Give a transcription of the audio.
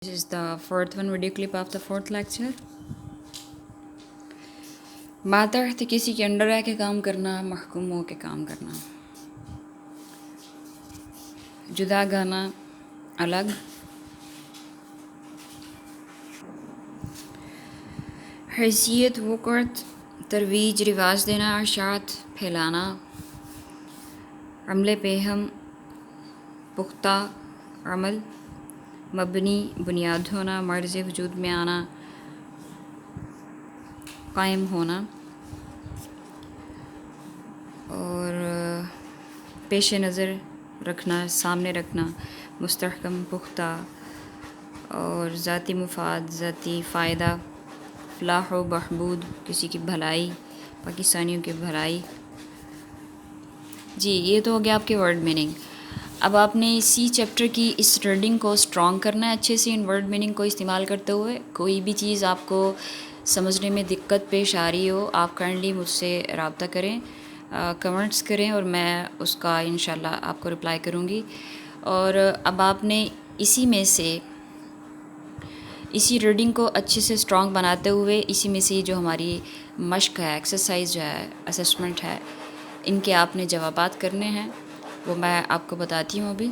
This is the fourth one video clip of the fourth lecture. मातहत किसी के under रह के काम करना, महकूम हो के काम करना, जुदा गाना अलग, हैसियत वक़्त तरवीज रिवाज देना, अशात फैलाना, अमले पे हम पुख्ता अमल, मबनी बुनियाद होना, मर्ज़ वजूद में आना, कायम होना और पेश नज़र रखना, सामने रखना, मुस्तहकम पुख्ता और ज़ाती मुफाद, ज़ाती फ़ायदा, फ़लाह व बहबूद, किसी की भलाई, पाकिस्तानियों की भलाई। जी, ये तो हो गया आपके वर्ड मीनिंग। अब आपने इसी चैप्टर की इस रीडिंग को स्ट्रॉन्ग करना है अच्छे से। इन वर्ड मीनिंग को इस्तेमाल करते हुए कोई भी चीज़ आपको समझने में दिक्कत पेश आ रही हो, आप काइंडली मुझसे रब्ता करें, कमेंट्स करें और मैं उसका इंशाल्लाह आपको रिप्लाई करूँगी। और अब आपने इसी में से इसी रीडिंग को अच्छे से स्ट्रॉन्ग बनाते हुए इसी में से जो हमारी मश्क है, एक्सरसाइज जो है, असेसमेंट है, इनके आपने जवाबात करने हैं, वो मैं आपको बताती हूँ अभी।